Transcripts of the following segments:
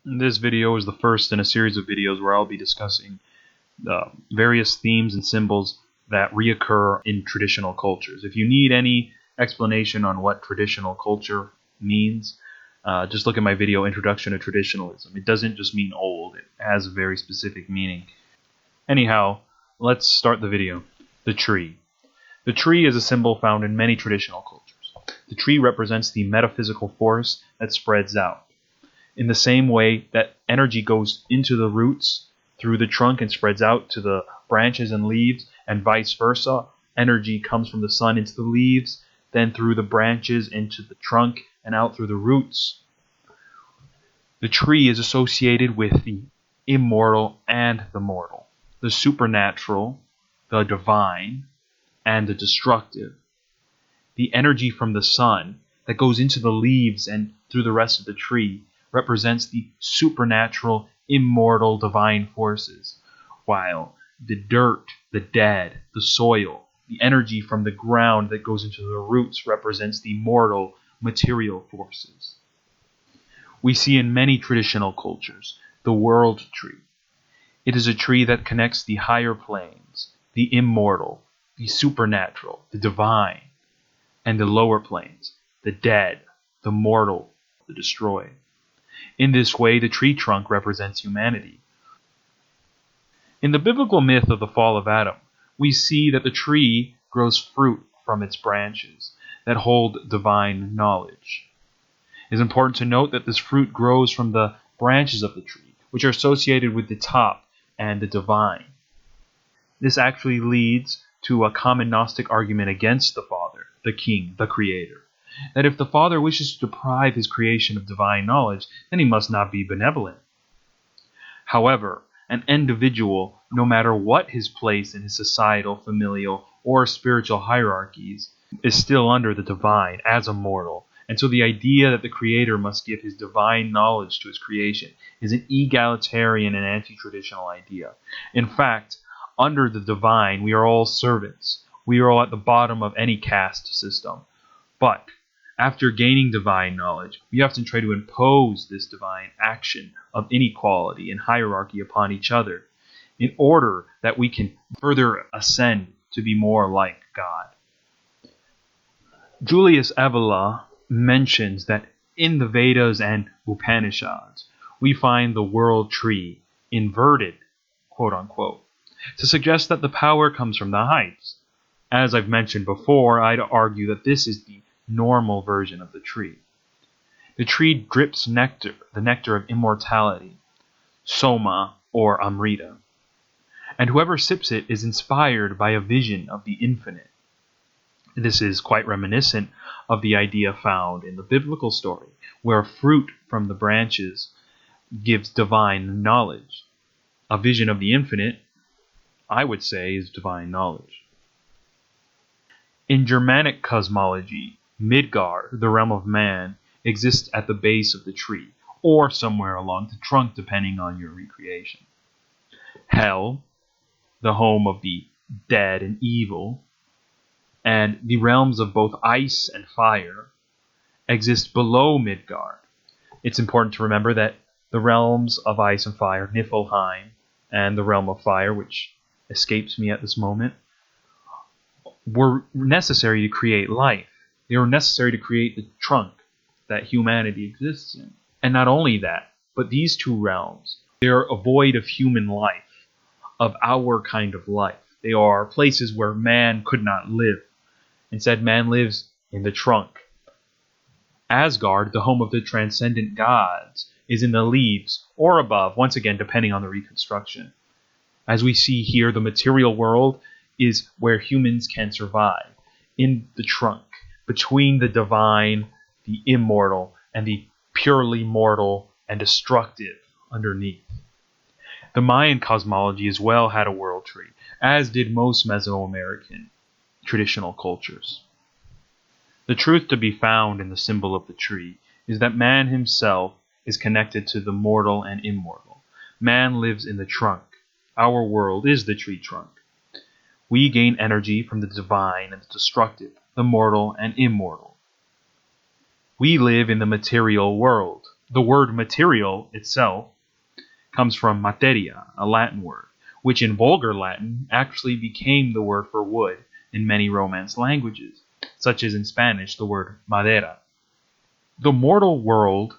This video is the first in a series of videos where I'll be discussing various themes and symbols that reoccur in traditional cultures. If you need any explanation on what traditional culture means, just look at my video, Introduction to Traditionalism. It doesn't just mean old, it has a very specific meaning. Anyhow, let's start the video. The tree. The tree is a symbol found in many traditional cultures. The tree represents the metaphysical force that spreads out. In the same way that energy goes into the roots through the trunk and spreads out to the branches and leaves, and vice versa, energy comes from the sun into the leaves, then through the branches into the trunk and out through the roots. The tree is associated with the immortal and the mortal, the supernatural, the divine, and the destructive. The energy from the sun that goes into the leaves and through the rest of the tree represents the supernatural, immortal, divine forces, while the dirt, the dead, the soil, the energy from the ground that goes into the roots represents the mortal, material forces. We see in many traditional cultures the world tree. It is a tree that connects the higher planes, the immortal, the supernatural, the divine, and the lower planes, the dead, the mortal, the destroyed. In this way, the tree trunk represents humanity. In the biblical myth of the fall of Adam, we see that the tree grows fruit from its branches that hold divine knowledge. It is important to note that this fruit grows from the branches of the tree, which are associated with the top and the divine. This actually leads to a common Gnostic argument against the Father, the King, the Creator, that if the Father wishes to deprive his creation of divine knowledge, then he must not be benevolent. However, an individual, no matter what his place in his societal, familial, or spiritual hierarchies, is still under the divine as a mortal. And so the idea that the Creator must give his divine knowledge to his creation is an egalitarian and anti-traditional idea. In fact, under the divine, we are all servants. We are all at the bottom of any caste system. But after gaining divine knowledge, we often try to impose this divine action of inequality and hierarchy upon each other in order that we can further ascend to be more like God. Julius Evola mentions that in the Vedas and Upanishads, we find the world tree inverted, quote unquote, to suggest that the power comes from the heights. As I've mentioned before, I'd argue that this is the normal version of the tree. The tree drips nectar, the nectar of immortality, soma or amrita, and whoever sips it is inspired by a vision of the infinite. This is quite reminiscent of the idea found in the biblical story, where fruit from the branches gives divine knowledge. A vision of the infinite, I would say, is divine knowledge. In Germanic cosmology, Midgard, the realm of man, exists at the base of the tree, or somewhere along the trunk depending on your recreation. Hell, the home of the dead and evil, and the realms of both ice and fire, exist below Midgard. It's important to remember that the realms of ice and fire, Niflheim, and the realm of fire, which escapes me at this moment, were necessary to create life. They were necessary to create the trunk that humanity exists in. And not only that, but these two realms, they are void of human life, of our kind of life. They are places where man could not live. Instead, man lives in the trunk. Asgard, the home of the transcendent gods, is in the leaves or above, once again depending on the reconstruction. As we see here, the material world is where humans can survive, in the trunk, between the divine, the immortal, and the purely mortal and destructive underneath. The Mayan cosmology as well had a world tree, as did most Mesoamerican traditional cultures. The truth to be found in the symbol of the tree is that man himself is connected to the mortal and immortal. Man lives in the trunk. Our world is the tree trunk. We gain energy from the divine and the destructive, the mortal and immortal. We live in the material world, The word material itself comes from materia, a Latin word, which in vulgar Latin actually became the word for wood in many Romance languages, such as in Spanish the word madera. The mortal world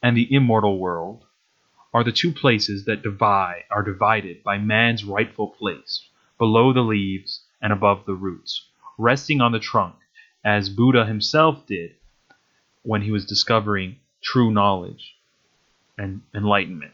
and the immortal world are the two places that are divided by man's rightful place, below the leaves and above the roots, resting on the trunk, as Buddha himself did when he was discovering true knowledge and enlightenment.